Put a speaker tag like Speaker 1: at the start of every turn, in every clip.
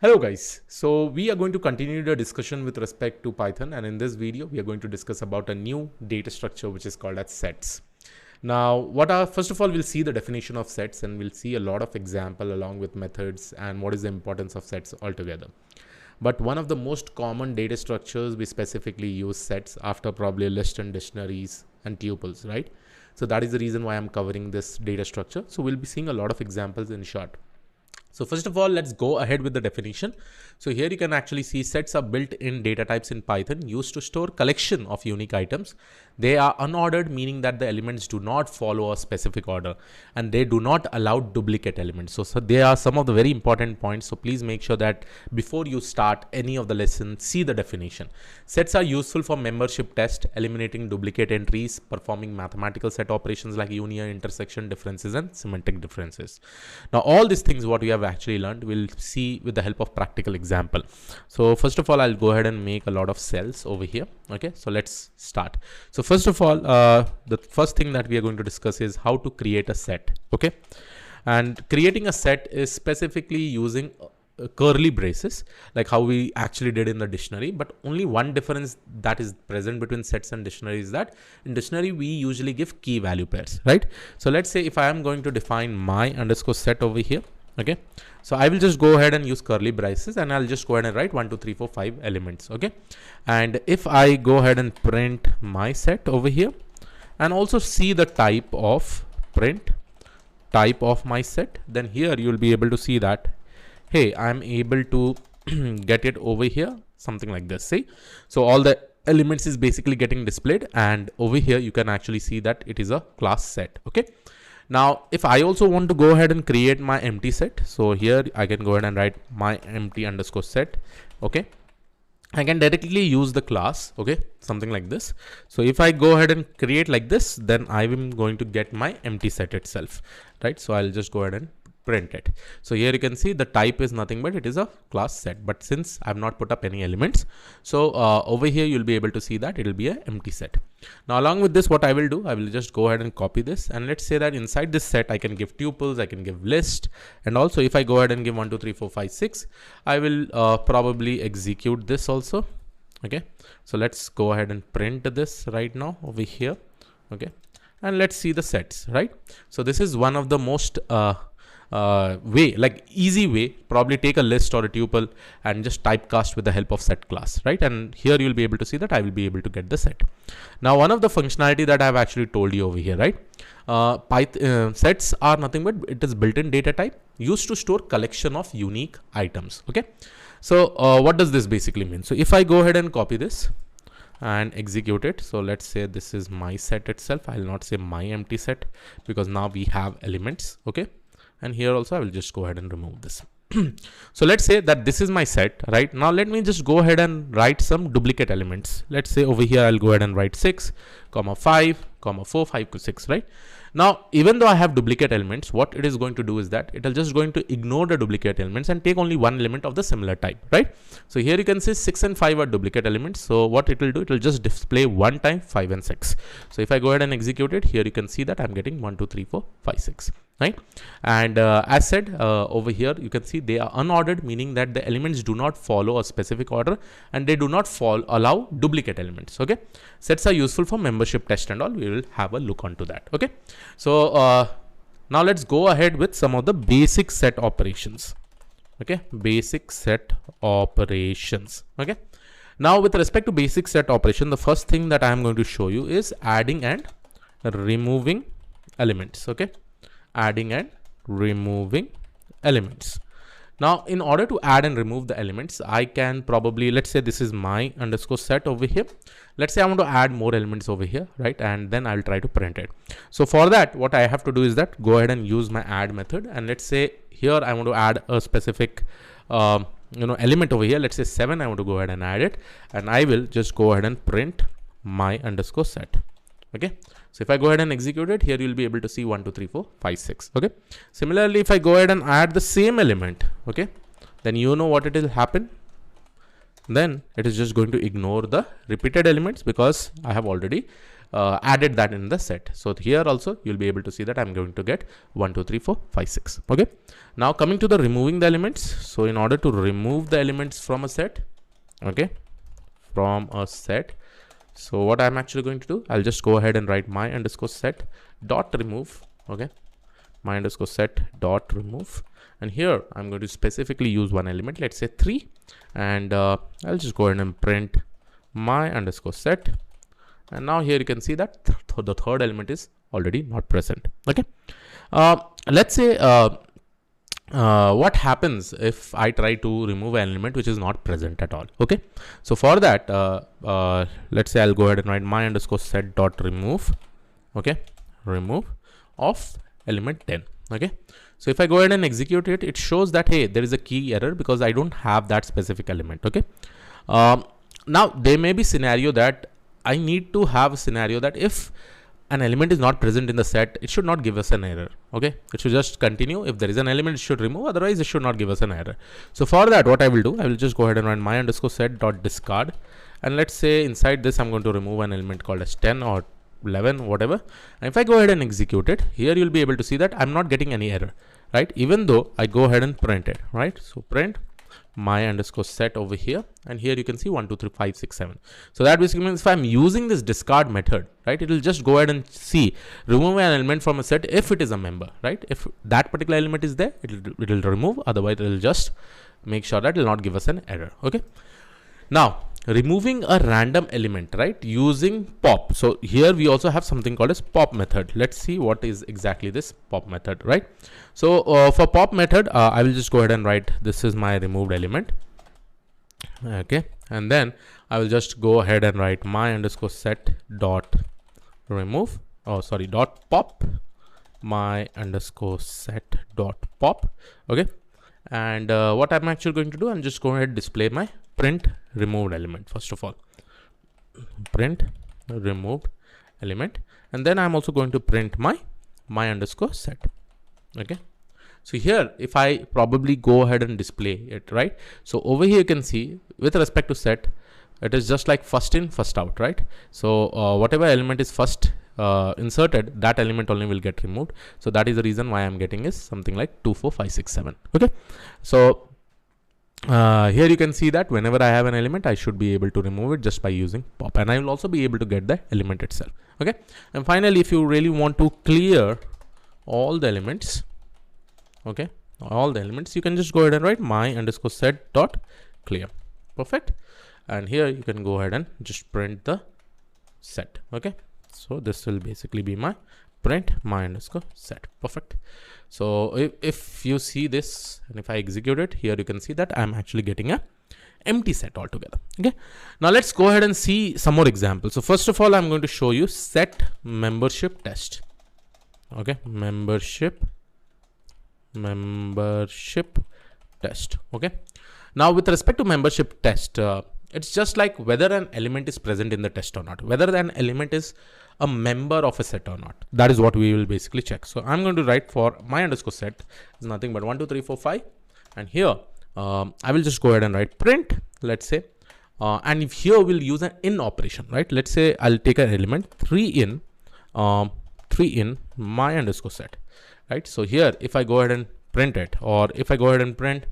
Speaker 1: Hello guys, so we are going to continue the discussion with respect to Python, and in this video we are going to discuss about a new data structure which is called as sets. Now first of all we'll see the definition of sets, and we'll see a lot of example along with methods and what is the importance of sets altogether. But one of the most common data structures, we specifically use sets after probably list and dictionaries and tuples, right? So that is the reason why I'm covering this data structure. So we'll be seeing a lot of examples in short. So first of all, let's go ahead with the definition. So here you can actually see sets are built in data types in Python used to store collection of unique items. They are unordered, meaning that the elements do not follow a specific order and they do not allow duplicate elements. So they are some of the very important points. So please make sure that before you start any of the lessons, see the definition. Sets are useful for membership test, eliminating duplicate entries, performing mathematical set operations like union, intersection, differences, and semantic differences. Now all these things what we have actually learned we'll see with the help of practical example. So first of all, I'll go ahead and make a lot of cells over here. Okay, so let's start. So first of all, the first thing that we are going to discuss is how to create a set. Okay, and creating a set is specifically using curly braces, like how we actually did in the dictionary. But only one difference that is present between sets and dictionary is that in dictionary we usually give key value pairs, right? So let's say if I am going to define my underscore set over here. Okay, so I will just go ahead and use curly braces and I'll just go ahead and write 1 2 3 4 5 elements. Okay, and if I go ahead and print my set over here and also see the type of print type of my set, then here you'll be able to see that hey, I'm able to get it over here, something like this. See, so all the elements is basically getting displayed, and over here you can actually see that it is a class set. Okay, now if I also want to go ahead and create my empty set, so here I can go ahead and write my empty underscore set. Okay, I can directly use the class. Okay, something like this. So if I go ahead and create like this, then I'm going to get my empty set itself, right? So I'll just go ahead and print it. So here you can see the type is nothing but it is a class set, but since I've not put up any elements, so over here you'll be able to see that it will be an empty set. Now along with this, what I will do, I will just go ahead and copy this, and let's say that inside this set I can give tuples, I can give list, and also if I go ahead and give 1 2 3 4 5 6, I will probably execute this also. Okay, so let's go ahead and print this right now over here. Okay, and let's see the sets, right? So this is one of the most easy way, probably take a list or a tuple and just typecast with the help of set class, right? And here you'll be able to see that I will be able to get the set. Now one of the functionality that I've actually told you over here, right? Sets are nothing but it is built-in data type used to store collection of unique items. Okay, so what does this basically mean? So if I go ahead and copy this and execute it, so let's say this is my set itself. I'll not say my empty set because now we have elements. Okay, and here also I will just go ahead and remove this. So let's say that this is my set, right? Now let me just go ahead and write some duplicate elements. Let's say over here I'll go ahead and write 6, 5, 4, 5, 6, right? Now even though I have duplicate elements, what it is going to do is that it is just going to ignore the duplicate elements and take only one element of the similar type, right? So here you can see 6 and 5 are duplicate elements. So what it will do, it will just display one time 5 and 6. So if I go ahead and execute it, here you can see that I'm getting 1 2 3 4 5 6. Right? And as said over here, you can see they are unordered, meaning that the elements do not follow a specific order and they do not allow duplicate elements. Okay, sets are useful for membership test and all. We will have a look onto that. Okay, so now let's go ahead with some of the basic set operations. Okay, basic set operations. Okay, now with respect to basic set operation, the first thing that I am going to show you is adding and removing elements. Okay, adding and removing elements. Now in order to add and remove the elements, I can probably, let's say this is my underscore set over here. Let's say I want to add more elements over here, right? And then I'll try to print it. So for that, what I have to do is that go ahead and use my add method. And let's say here I want to add a specific element over here. Let's say 7, I want to go ahead and add it, and I will just go ahead and print my underscore set. Okay, so if I go ahead and execute it, here you'll be able to see 1 2 3 4 5 6. Okay, similarly if I go ahead and add the same element, okay, then you know what it will happen. Then it is just going to ignore the repeated elements because I have already added that in the set. So here also you'll be able to see that I'm going to get 1, 2, 3, 4, 5, 6. Okay. Now coming to the removing the elements. So in order to remove the elements from a set, okay, from a set, so what I'm actually going to do, I'll just go ahead and write my underscore set dot remove. Okay, my underscore set dot remove, and here I'm going to specifically use one element, let's say 3, and I'll just go ahead and print my underscore set, and now here you can see that the third element is already not present. Okay, let's say what happens if I try to remove an element which is not present at all. Okay, so for that, let's say I'll go ahead and write my underscore set dot remove. Okay, remove of element 10. Okay, so if I go ahead and execute it, it shows that hey, there is a key error because I don't have that specific element. Okay, now there may be scenario that I need to have a scenario that if an element is not present in the set, it should not give us an error. Okay, it should just continue. If there is an element, it should remove, otherwise it should not give us an error. So for that, what I will do, I will just go ahead and run my underscore set dot discard, and let's say inside this I'm going to remove an element called as 10 or 11, whatever. And if I go ahead and execute it, here you'll be able to see that I'm not getting any error, right? Even though I go ahead and print it, right? So print my underscore set over here, and here you can see 1, 2, 3, 5, 6, 7. So that basically means if I'm using this discard method, right, it will just go ahead and see, remove an element from a set if it is a member, right? If that particular element is there, it will remove, otherwise it will just make sure that it will not give us an error. Okay, now removing a random element, right, using pop. So here we also have something called as pop method. Let's see what is exactly this pop method, right? So for pop method, I will just go ahead and write, this is my removed element. Okay, and then I will just go ahead and write my underscore set dot remove, dot pop, my underscore set dot pop. Okay, and what I'm actually going to do, I'm just going ahead and display my print removed element. First of all, print removed element, and then I'm also going to print my underscore set. Okay, so here if I probably go ahead and display it, right? So over here you can see with respect to set, it is just like first in first out, right? So whatever element is first inserted, that element only will get removed. So that is the reason why I'm getting is something like 2, 4, 5, 6, 7. Okay, so here you can see that whenever I have an element, I should be able to remove it just by using pop, and I will also be able to get the element itself. Okay, and finally, if you really want to clear all the elements, okay, all the elements, you can just go ahead and write my underscore set dot clear. Perfect. And here you can go ahead and just print the set. Okay, so this will basically be my print my underscore set. Perfect. So if you see this, and if I execute it, here you can see that I'm actually getting a empty set altogether. Okay, now let's go ahead and see some more examples. So first of all, I'm going to show you set membership test. Okay, membership test. Okay, now with respect to membership test, it's just like whether an element is present in the test or not, whether an element is a member of a set or not. That is what we will basically check. So I'm going to write for my underscore set is nothing but 1, 2, 3, 4, 5, and here I will just go ahead and write print, let's say, and if here we'll use an in operation, right? Let's say I'll take an element 3 in my underscore set, right? So here if I go ahead and print it, or if I go ahead and print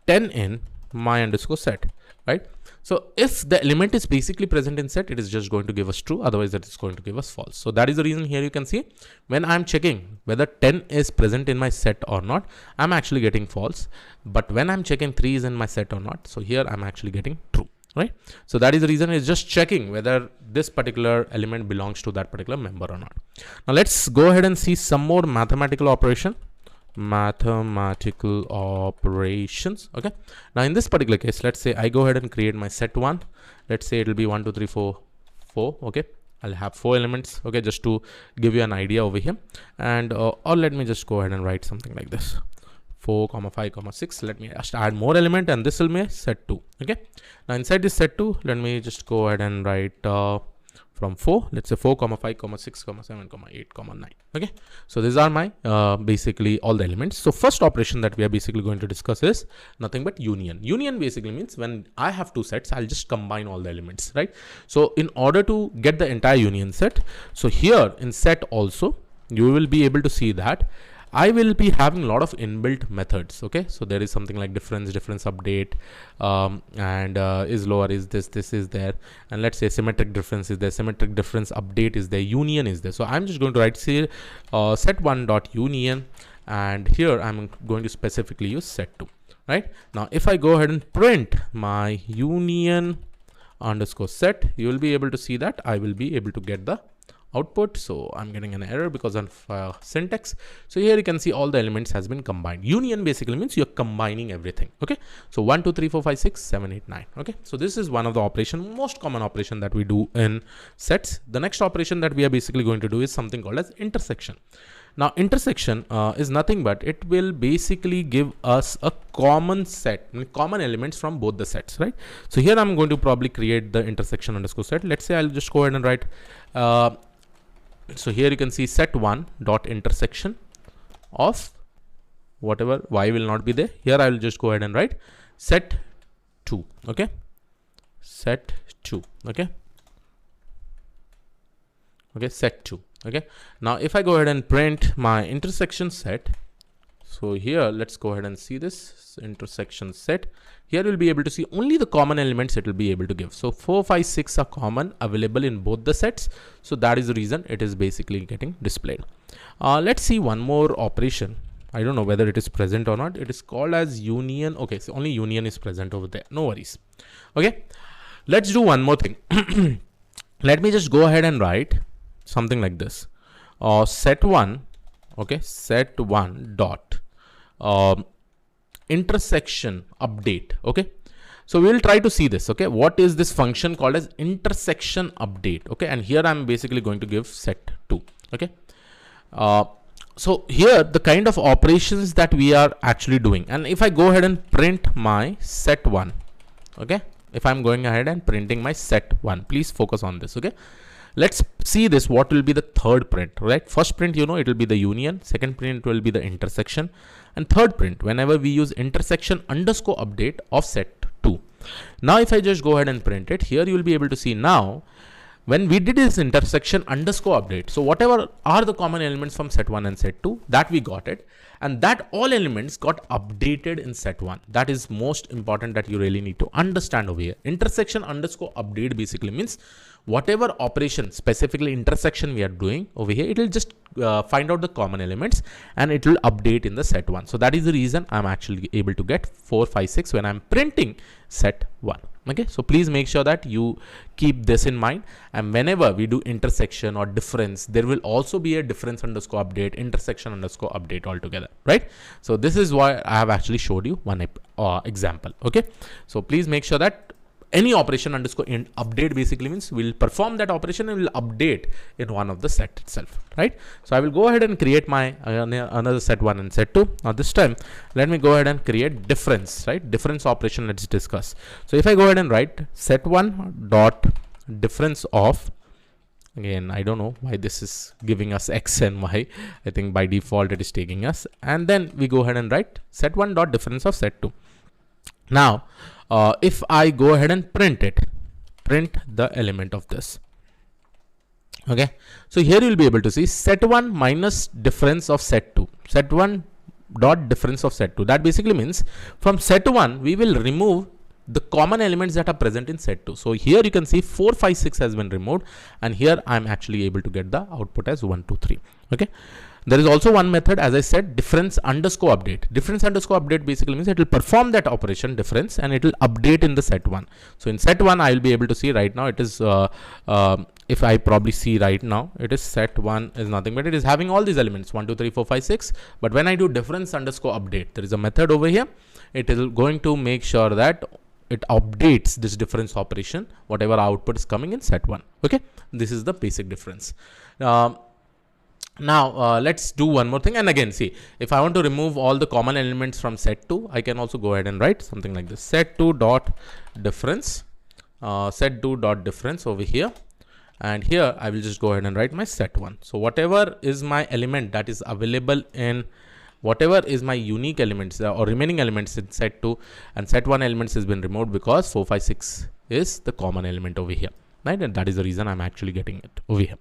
Speaker 1: 10 in my underscore set, right? So if the element is basically present in set, it is just going to give us true, otherwise it is going to give us false. So that is the reason here you can see when I'm checking whether 10 is present in my set or not, I'm actually getting false. But when I'm checking 3 is in my set or not, so here I'm actually getting true, right? So that is the reason it's just checking whether this particular element belongs to that particular member or not. Now let's go ahead and see some more mathematical operations. Okay, now in this particular case, let's say I go ahead and create my set 1. Let's say it will be 1, 2, 3, 4, 4. Okay, I'll have 4 elements. Okay, just to give you an idea over here, and or let me just go ahead and write something like this: 4, 5, 6. Let me just add more element, and this will be set 2. Okay, now inside this set 2, let me just go ahead and write from 4, let's say 4, 5, 6, 7, 8, 9. Okay, so these are my basically all the elements. So first operation that we are basically going to discuss is nothing but union. Union basically means when I have two sets, I'll just combine all the elements, right? So in order to get the entire union set, so here in set also, you will be able to see that I will be having a lot of inbuilt methods. Okay, so there is something like difference update, and is lower is this is there, and let's say symmetric difference is there, symmetric difference update is there, union is there. So I'm just going to write here set1 dot union, and here I'm going to specifically use set2. Right now, if I go ahead and print my union underscore set, you will be able to see that I will be able to get the output. So I'm getting an error because of syntax. So here you can see all the elements has been combined. Union basically means you're combining everything. Okay, so 1 2 3 4 5 6 7 8 9. Okay, so this is one of the operation, most common operation that we do in sets. The next operation that we are basically going to do is something called as intersection. Now intersection is nothing but it will basically give us a common set, common elements from both the sets, right? So here I'm going to probably create the intersection underscore set. Let's say I'll just go ahead and write so here you can see set1 dot intersection of whatever y will not be there. Here I will just go ahead and write set2. Okay, set2. Okay, set2. Okay, now if I go ahead and print my intersection set, so here let's go ahead and see this intersection set. Here we'll be able to see only the common elements it will be able to give. So 4 5 6 are common, available in both the sets, so that is the reason it is basically getting displayed. Let's see one more operation. I don't know whether it is present or not. It is called as union. Okay, so only union is present over there, no worries. Okay, let's do one more thing. Let me just go ahead and write something like this, set1. Okay, set1 dot intersection update. Okay, so we will try to see this. Okay, what is this function called as intersection update? Okay, and here I'm basically going to give set2. Okay, so here the kind of operations that we are actually doing, and if I go ahead and print my set1, okay, if I'm going ahead and printing my set1, please focus on this. Okay, let's see this. What will be the third print, right? First print, you know, it will be the union. Second print will be the intersection, and third print whenever we use intersection underscore update of set2. Now if I just go ahead and print it, here you will be able to see now when we did this intersection underscore update, so whatever are the common elements from set1 and set2, that we got it, and that all elements got updated in set1. That is most important that you really need to understand over here. Intersection underscore update basically means whatever operation, specifically intersection we are doing over here, it will just find out the common elements and it will update in the set1. So that is the reason I'm actually able to get 4 5 6 when I'm printing set1. Okay, so please make sure that you keep this in mind, and whenever we do intersection or difference, there will also be a difference underscore update, intersection underscore update altogether, right? So this is why I have actually showed you one example. Okay, so please make sure that any operation underscore update basically means we'll perform that operation and will update in one of the set itself, right? So I will go ahead and create my another set1 and set2. Now this time let me go ahead and create difference, right? Difference operation, let's discuss. So if I go ahead and write set1 dot difference of, again I don't know why this is giving us x and y, I think by default it is taking us, and then we go ahead and write set1 dot difference of set2. Now if I go ahead and print it, print the element of this. Okay, so here you will be able to see set1 minus difference of set2, set1 dot difference of set2. That basically means from set1 we will remove the common elements that are present in set2. So here you can see 4 5 6 has been removed, and here I'm actually able to get the output as 1 2 3. Okay, there is also one method, as I said, difference underscore update. Difference underscore update basically means it will perform that operation difference and it will update in the set1. So in set1 I will be able to see right now it is if I probably see right now, it is set1 is nothing but it is having all these elements 1 2 3 4 5 6. But when I do difference underscore update, there is a method over here. It is going to make sure that it updates this difference operation, whatever output is coming in set1. Okay, this is the basic difference. Now let's do one more thing, and again see, if I want to remove all the common elements from set2, I can also go ahead and write something like this, set2 dot difference, set2 dot difference over here, And here I will just go ahead and write my set1. So whatever is my element that is available in whatever is my unique elements or remaining elements in set2, and set1 elements has been removed because 4, 5, 6 is the common element over here, right? And that is the reason I'm actually getting it over here,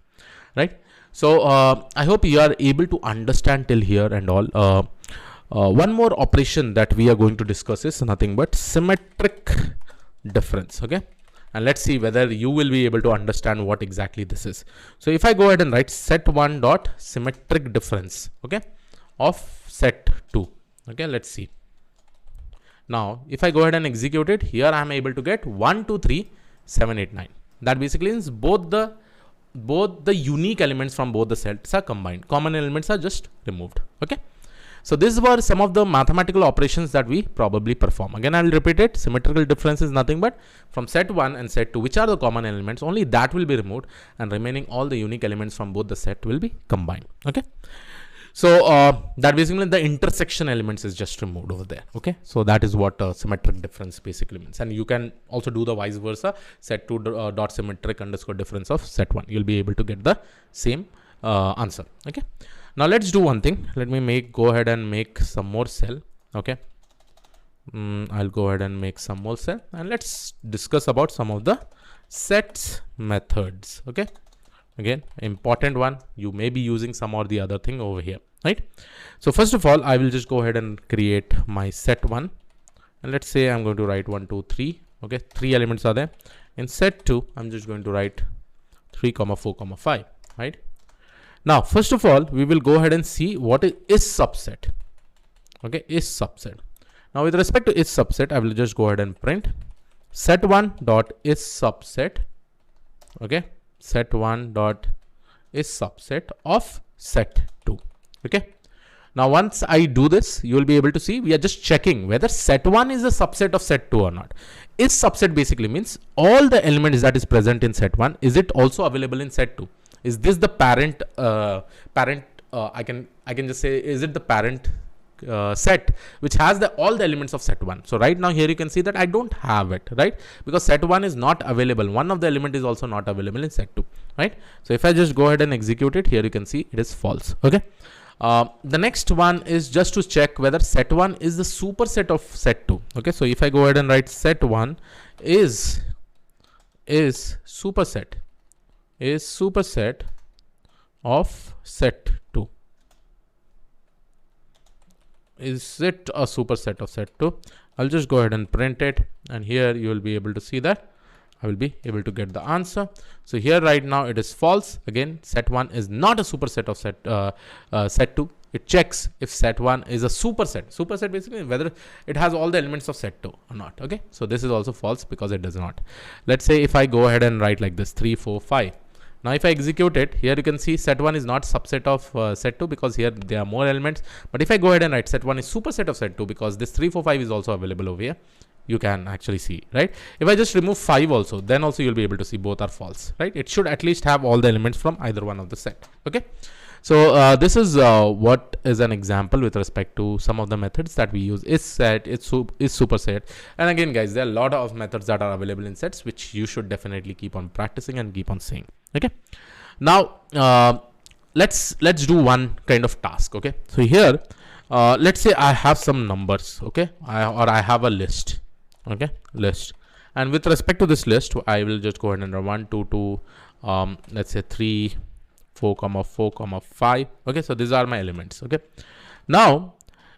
Speaker 1: right? So I hope you are able to understand till here and all. One more operation that we are going to discuss is nothing but symmetric difference. Okay, and let's see whether you will be able to understand what exactly this is. So if I go ahead and write set1 dot symmetric difference, okay, of set2. Okay, let's see. Now if I go ahead and execute it, here I am able to get 1, 2, 3, 7, 8, 9. That basically means both the unique elements from both the sets are combined. Common elements are just removed. Okay. So these were some of the mathematical operations that we probably perform. Again, I will repeat it. Symmetrical difference is nothing but from set1 and set2, which are the common elements, only that will be removed, and remaining all the unique elements from both the set will be combined. Okay. So that basically means the intersection elements is just removed over there. Okay. So that is what symmetric difference basically means. And you can also do the vice versa, set2 dot symmetric underscore difference of set1. You'll be able to get the same answer. Okay. Now let's do one thing. Let me go ahead and make some more cell. Okay. I'll go ahead and make some more cell, and let's discuss about some of the sets methods. Okay. Again, important one. You may be using some or the other thing over here, right? So first of all, I will just go ahead and create my set1, and let's say I'm going to write 1, 2, 3. Okay. 3 elements are there. In set2, I'm just going to write 3, 4, 5, right? Now, first of all, we will go ahead and see what is subset. Okay, is subset. Now, with respect to is subset, I will just go ahead and print set1 dot is subset. Okay, set1 dot is subset of set2. Okay. Now, once I do this, you will be able to see we are just checking whether set1 is a subset of set2 or not. Is subset basically means all the elements that is present in set1, is it also available in set2? Is this the parent I can just say, is it the parent set which has all the elements of set1? So right now here you can see that I don't have it, right? Because set1 is not available. One of the element is also not available in set2, right? So if I just go ahead and execute it, here you can see it is false. Okay. The next one is just to check whether set1 is the superset of set2. Okay. So if I go ahead and write set1 is superset of set2. Is it a superset of set2? I'll just go ahead and print it, and here you will be able to see that I will be able to get the answer. So here right now it is false. Again, set1 is not a superset of set2. It checks if set1 is a superset. Superset basically whether it has all the elements of set2 or not. Okay, so this is also false because it does not. Let's say if I go ahead and write like this 3, 4, 5. Now if I execute it, here you can see set1 is not subset of set2 because here there are more elements. But if I go ahead and write set1 is superset of set2 because this 3, 4, 5 is also available over here, you can actually see, right? If I just remove 5 also, then also you'll be able to see both are false, right? It should at least have all the elements from either one of the set. Okay. So this is what is an example with respect to some of the methods that we use. Is set, is superset, and again guys, there are a lot of methods that are available in sets which you should definitely keep on practicing and keep on seeing. Okay. Now let's do one kind of task. Okay. So here let's say I have some numbers. Okay. I have a list. Okay, list, and with respect to this list, I will just go ahead and run 1, 2, 2, let's say 3, 4, 4, 5. Okay, so these are my elements. Okay, now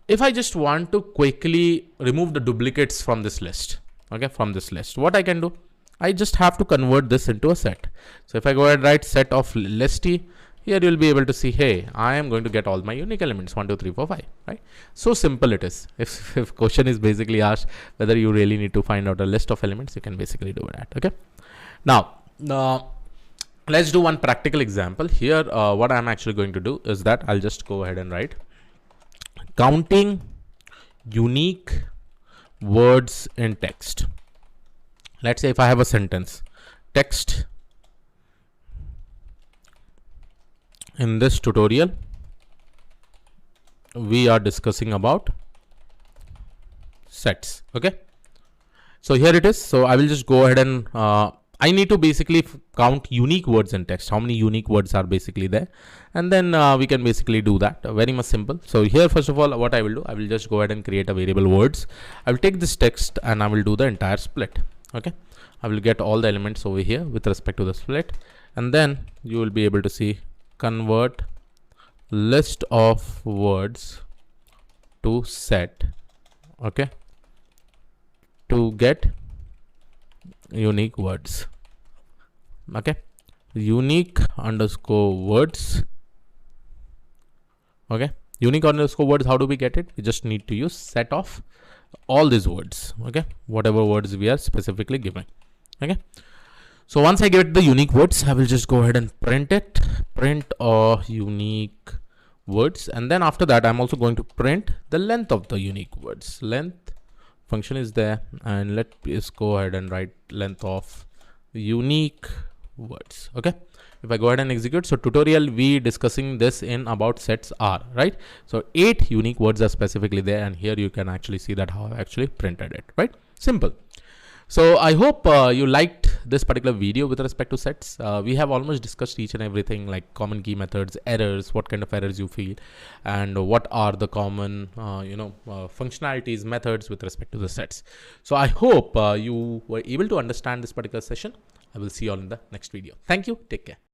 Speaker 1: if I just want to quickly remove the duplicates from this list, okay, from this list, what I can do, I just have to convert this into a set. So if I go ahead and write set of listy, here you'll be able to see, hey, I am going to get all my unique elements 1, 2, 3, 4, 5, right? So simple it is. If question is basically asked whether you really need to find out a list of elements, you can basically do that. Okay. Now let's do one practical example here. What I'm actually going to do is that I'll just go ahead and write counting unique words in text. Let's say if I have a sentence, text. In this tutorial, we are discussing about sets. Okay. So here it is. So I will just go ahead and I need to basically count unique words in text, how many unique words are basically there, and then we can basically do that. Very much simple. So here, first of all, what I will do, I will just go ahead and create a variable words. I will take this text and I will do the entire split. Okay, I will get all the elements over here with respect to the split, and then you will be able to see convert list of words to set. Okay, to get unique words. Okay, unique underscore words. Okay, unique underscore words, how do we get it? We just need to use set of all these words. Okay, whatever words we are specifically giving. Okay, so once I get the unique words, I will just go ahead and print it, print unique words, and then after that I'm also going to print the length of the unique words. Length function is there, and let's go ahead and write length of unique words. Okay, if I go ahead and execute, so tutorial we discussing this in about sets are, right? So 8 unique words are specifically there, and here you can actually see that how I actually printed it, right? Simple. So I hope you liked this particular video with respect to sets. We have almost discussed each and everything, like common key methods, errors, what kind of errors you feel, and what are the common functionalities, methods with respect to the sets. So I hope you were able to understand this particular session. I will see you all in the next video. Thank you. Take care.